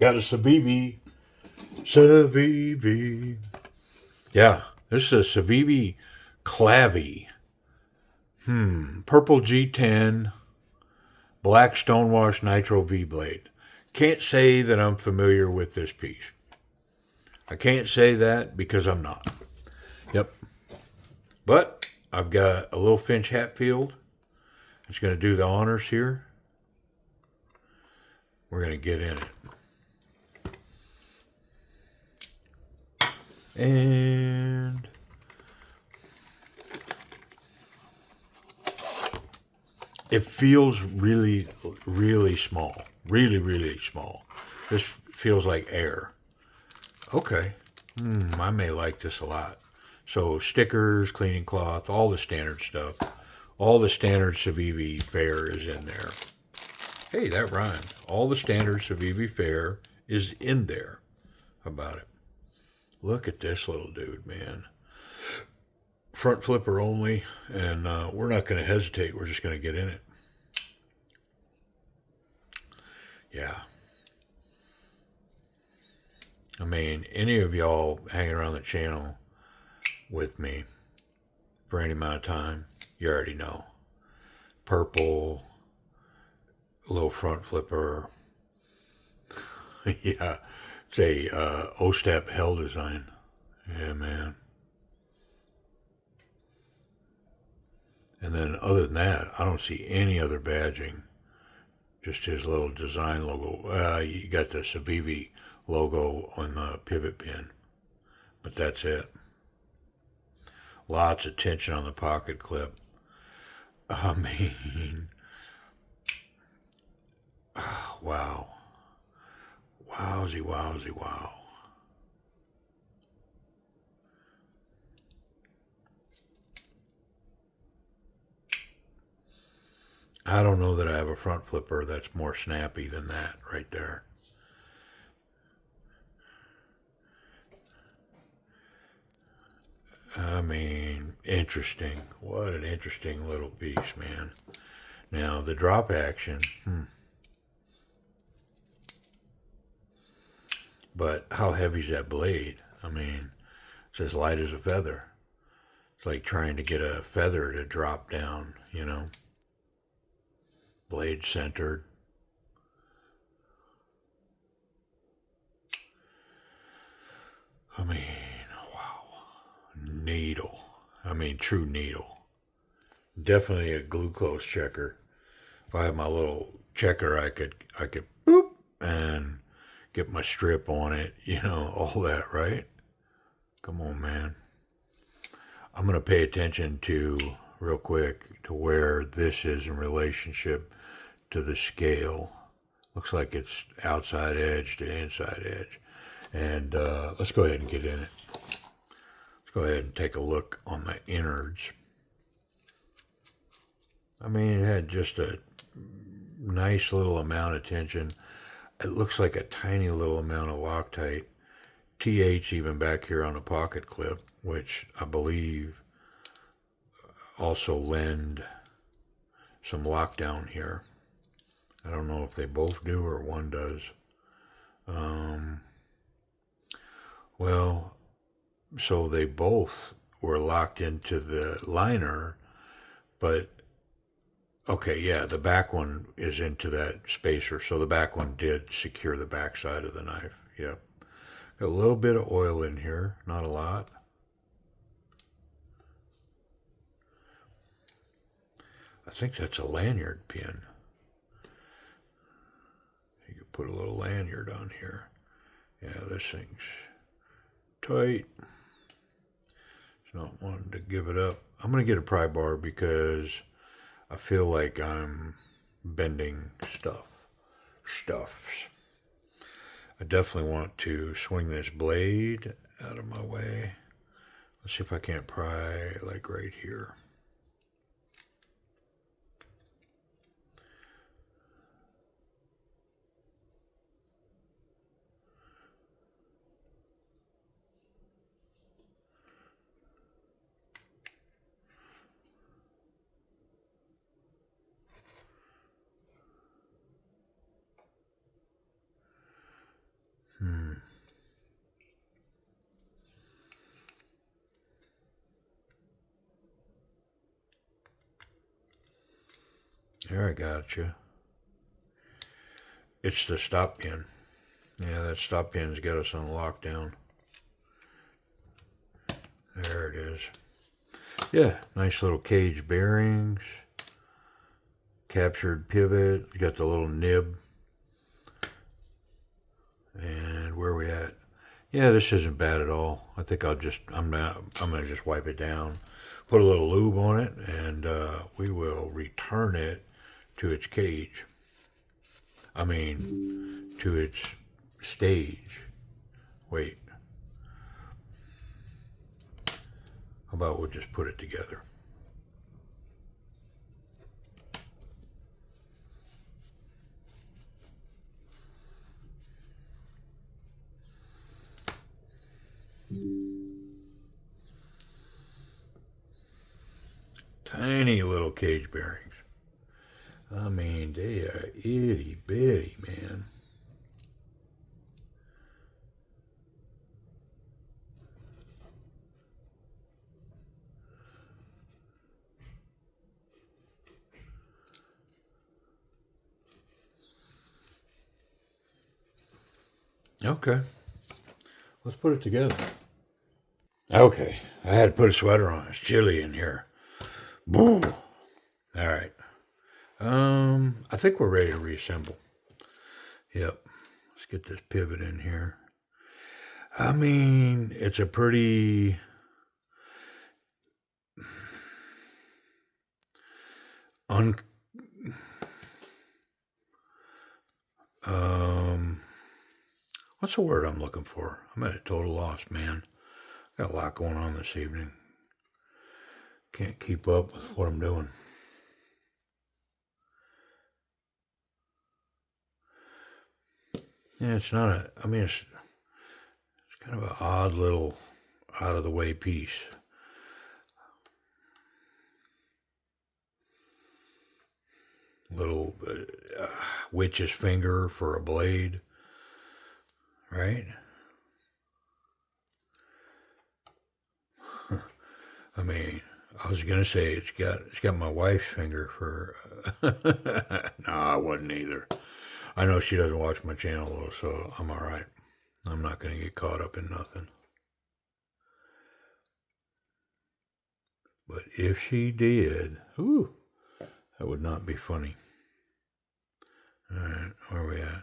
Got a Civivi. Yeah, this is a Civivi Clavi. Purple G10, black stonewash nitro V blade. Can't say that I'm familiar with this piece. I can't say that because I'm not. Yep. But I've got a little Finch Hatfield. It's going to do the honors here. We're going to get in it. And it feels really, really small. Really, really small. This feels like air. Okay. I may like this a lot. So stickers, cleaning cloth, all the standard stuff. All the standard Civivi fare is in there. Hey, that rhymed. All the standard Civivi fare is in there. How about it? Look at this little dude, man. Front flipper only, and we're not going to hesitate. We're just going to get in it. Yeah. I mean, any of y'all hanging around the channel with me for any amount of time, you already know. Purple, little front flipper. Yeah, it's a O-step hell design. Yeah, man. And then other than that, I don't see any other badging. Just his little design logo. You got the Civivi logo on the pivot pin. But that's it. Lots of tension on the pocket clip. I mean, wow. Wowsy, wowsy, wow. I don't know that I have a front flipper that's more snappy than that right there. I mean, interesting. What an interesting little piece, man. Now, the drop action. But how heavy's that blade? I mean, it's as light as a feather. It's like trying to get a feather to drop down, you know. Blade centered. I mean, wow. Needle. I mean, true needle. Definitely a glucose checker. If I had my little checker, I could boop and get my strip on it, you know, all that, right? Come on, man. I'm going to pay attention to, real quick, to where this is in relationship to the scale. Looks like it's outside edge to inside edge. And let's go ahead and get in it. Let's go ahead and take a look on the innards. I mean, it had just a nice little amount of tension. It looks like a tiny little amount of Loctite. TH even back here on the pocket clip, which I believe also lend some lockdown here. I don't know if they both do or one does. Well, so they both were locked into the liner, but okay, yeah, the back one is into that spacer, so the back one did secure the back side of the knife. Yep. Got a little bit of oil in here, not a lot. I think that's a lanyard pin. You can put a little lanyard on here. Yeah, this thing's tight. It's not wanting to give it up. I'm going to get a pry bar because I feel like I'm bending stuffs. I definitely want to swing this blade out of my way. Let's see if I can't pry like right here. There, I got you. It's the stop pin. Yeah, that stop pin's got us on lockdown. There it is. Yeah, nice little cage bearings. Captured pivot. It's got the little nib. And where are we at? Yeah, this isn't bad at all. I think I'm gonna just wipe it down, put a little lube on it, and we will return it to its cage. I mean, to its stage. Wait. How about we'll just put it together? Tiny little cage bearings. I mean, they are itty bitty, man. Okay, let's put it together. Okay, I had to put a sweater on. It's chilly in here. Boom. All right. I think we're ready to reassemble. Yep. Let's get this pivot in here. I mean, it's a pretty what's the word I'm looking for? I'm at a total loss, man. Got a lot going on this evening. Can't keep up with what I'm doing. Yeah, it's not a, I mean, it's kind of an odd little out of the way piece. Little witch's finger for a blade, right? I mean, I was gonna say it's got my wife's finger for. No, I wasn't either. I know she doesn't watch my channel though, so I'm all right. I'm not gonna get caught up in nothing. But if she did, ooh, that would not be funny. All right, where are we at?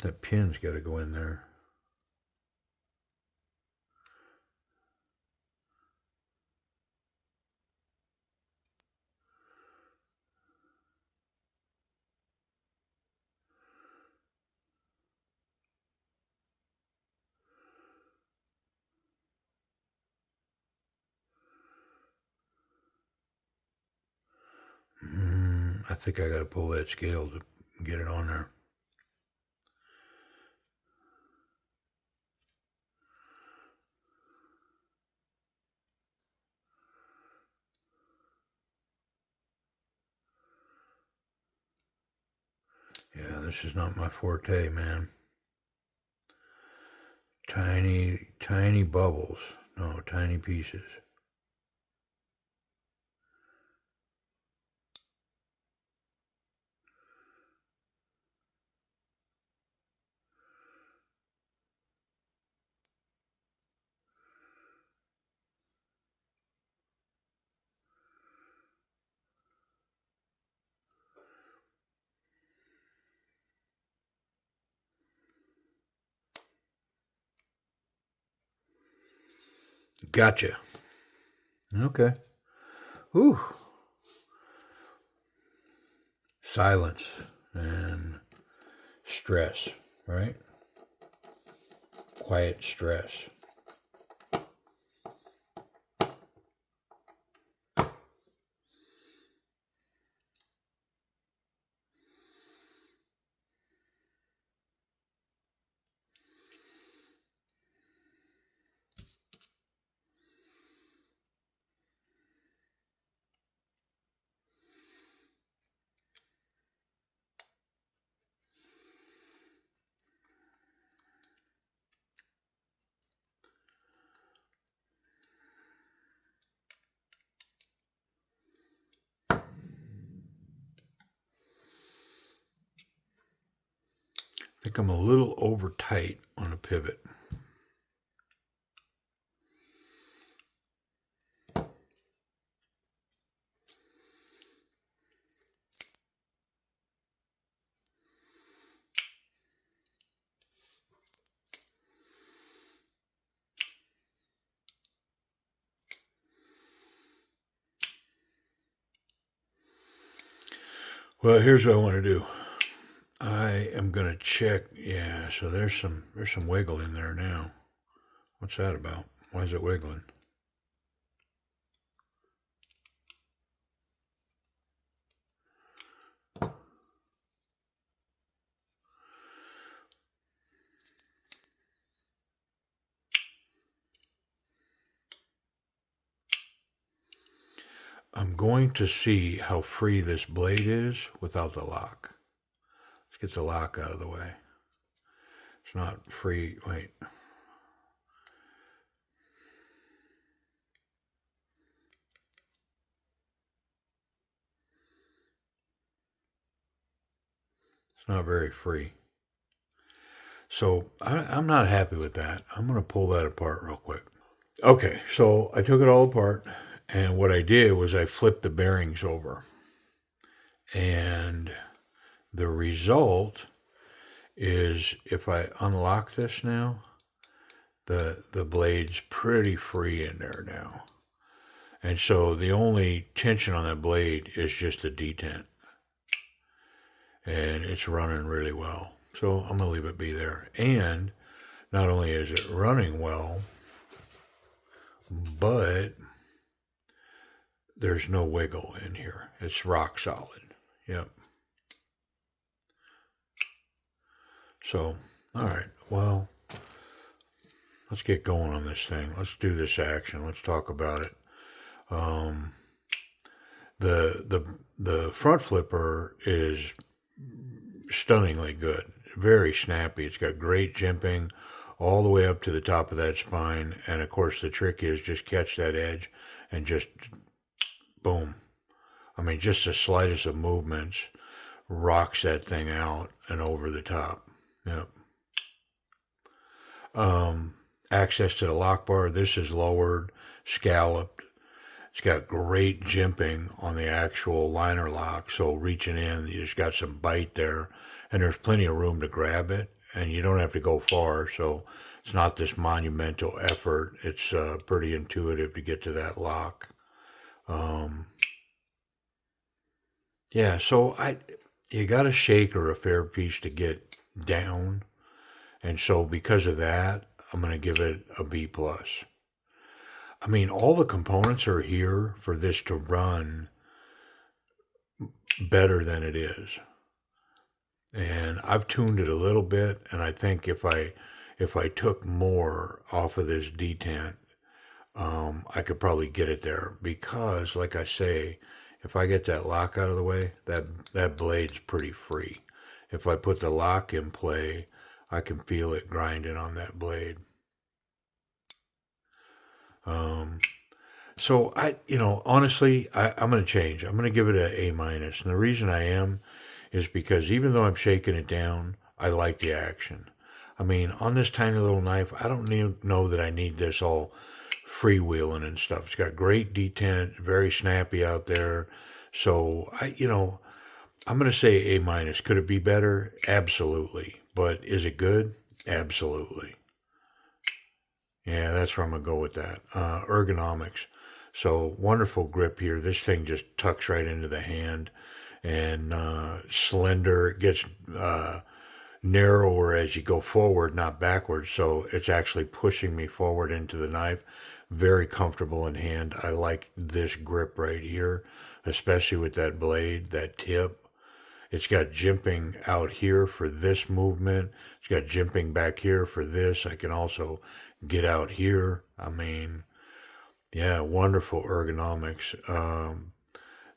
That pin's got to go in there. I think I got to pull that scale to get it on there. Yeah, this is not my forte, man. Tiny, tiny bubbles. No, tiny pieces. Gotcha. Okay. Ooh. Silence and stress, right? Quiet stress. like I'm a little over tight on the pivot. Well, here's what I want to do. I am going to check. Yeah, so there's some wiggle in there now. What's that about? Why is it wiggling? I'm going to see how free this blade is without the lock. Let's get the lock out of the way. It's not free. Wait. It's not very free. So I'm not happy with that. I'm going to pull that apart real quick. Okay, so I took it all apart, and what I did was I flipped the bearings over. And the result is if I unlock this now, the blade's pretty free in there now. And so the only tension on that blade is just the detent. And it's running really well. So I'm going to leave it be there. And not only is it running well, but there's no wiggle in here. It's rock solid. Yep. So, all right. Well, let's get going on this thing. Let's do this action. Let's talk about it. The front flipper is stunningly good. Very snappy. It's got great jimping all the way up to the top of that spine. And of course, the trick is just catch that edge and just boom. I mean, just the slightest of movements rocks that thing out and over the top. Yep. Access to the lock bar. This is lowered, scalloped. It's got great jimping on the actual liner lock. So reaching in, you just got some bite there, and there's plenty of room to grab it, and you don't have to go far. So it's not this monumental effort. It's pretty intuitive to get to that lock. Yeah, so you got a shake or a fair piece to get down, and so because of that, I'm gonna give it a B plus. I mean, all the components are here for this to run better than it is, and I've tuned it a little bit, and I think if I took more off of this detent, I could probably get it there because, like I say, if I get that lock out of the way, that blade's pretty free. If I put the lock in play, I can feel it grinding on that blade. So honestly, I'm going to change. I'm going to give it an A minus, and the reason I am is because even though I'm shaking it down, I like the action. I mean, on this tiny little knife, I don't know that I need this all freewheeling and stuff. It's got great detent, very snappy out there. So I'm going to say A minus. Could it be better? Absolutely. But is it good? Absolutely. Yeah, that's where I'm going to go with that. Ergonomics. So wonderful grip here. This thing just tucks right into the hand and slender. It gets narrower as you go forward, not backwards. So it's actually pushing me forward into the knife. Very comfortable in hand. I like this grip right here, especially with that blade, that tip. It's got jimping out here for this movement. It's got jimping back here for this. I can also get out here. I mean, yeah, wonderful ergonomics.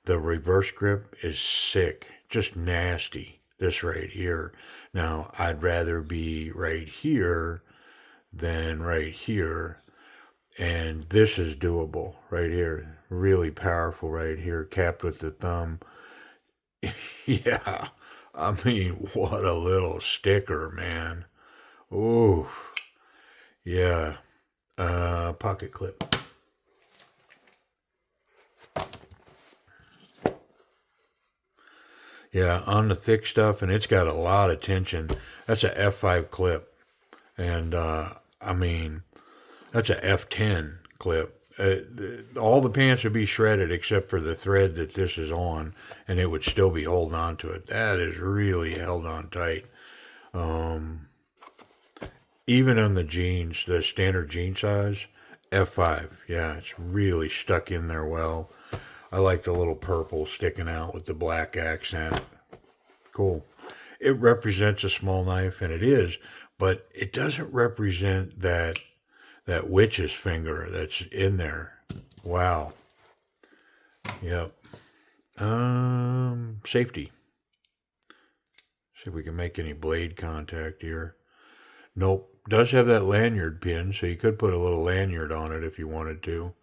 The reverse grip is sick, just nasty. This right here. Now, I'd rather be right here than right here. And this is doable right here. Really powerful right here, capped with the thumb. Yeah. I mean, what a little sticker, man. Ooh, yeah. Pocket clip. Yeah, on the thick stuff, and it's got a lot of tension. That's a F5 clip, and I mean, that's a F10 clip. All the pants would be shredded except for the thread that this is on, and it would still be holding on to it. That is really held on tight. Even on the jeans, the standard jean size, F5. Yeah, it's really stuck in there well. I like the little purple sticking out with the black accent. Cool. It represents a small knife, and it is, but it doesn't represent that witch's finger that's in there. Wow. Yep. Safety. See if we can make any blade contact here. Nope. Does have that lanyard pin, so you could put a little lanyard on it if you wanted to.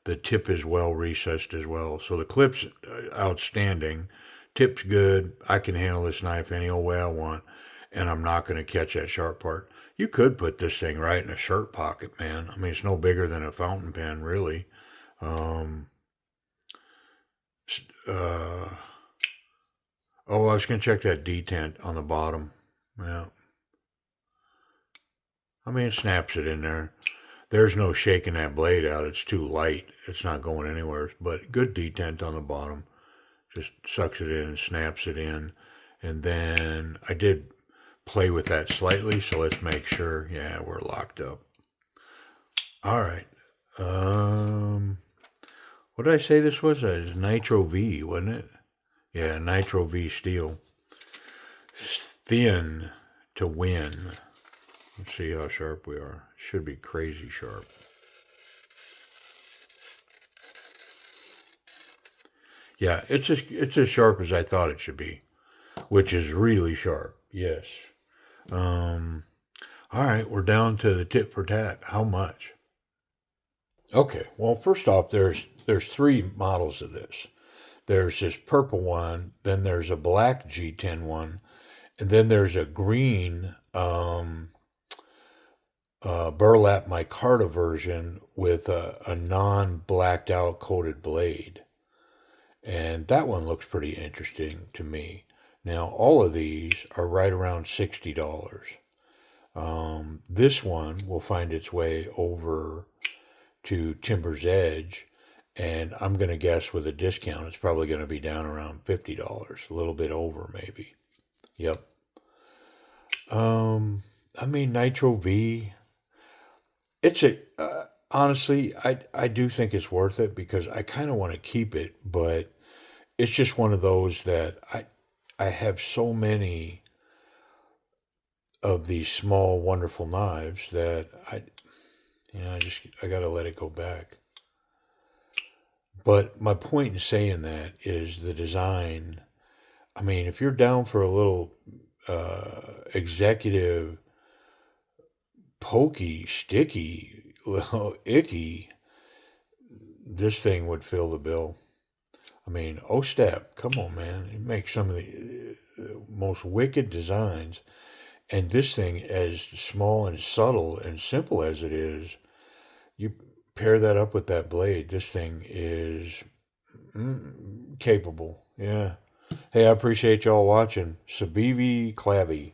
The tip is well recessed as well. So the clip's outstanding. Tip's good. I can handle this knife any old way I want, and I'm not going to catch that sharp part. You could put this thing right in a shirt pocket, man. I mean, it's no bigger than a fountain pen, really. Oh, I was going to check that detent on the bottom. Yeah. I mean, it snaps it in there. There's no shaking that blade out. It's too light. It's not going anywhere. But good detent on the bottom. Just sucks it in and snaps it in. And then I did play with that slightly, so let's make sure. Yeah, we're locked up. All right. What did I say this was? A Nitro V, wasn't it? Yeah, Nitro V steel. Thin to win. Let's see how sharp we are. Should be crazy sharp. Yeah, it's as sharp as I thought it should be, which is really sharp. Yes. All right, we're down to the tit for tat. How much? Okay. Well, first off, there's three models of this. There's this purple one, then there's a black G10 one, and then there's a green burlap micarta version with a non-blacked out coated blade. And that one looks pretty interesting to me. Now, all of these are right around $60. This one will find its way over to Timber's Edge, and I'm going to guess with a discount, it's probably going to be down around $50, a little bit over maybe. Yep. I mean, Nitro V, it's honestly, I do think it's worth it because I kind of want to keep it, but it's just one of those that I have so many of these small, wonderful knives that I got to let it go back. But my point in saying that is the design. I mean, if you're down for a little executive, pokey, sticky, little icky, this thing would fill the bill. I mean, O-Step, come on, man. It makes some of the most wicked designs. And this thing, as small and subtle and simple as it is, you pair that up with that blade, this thing is capable. Yeah. Hey, I appreciate y'all watching. Civivi Clavi.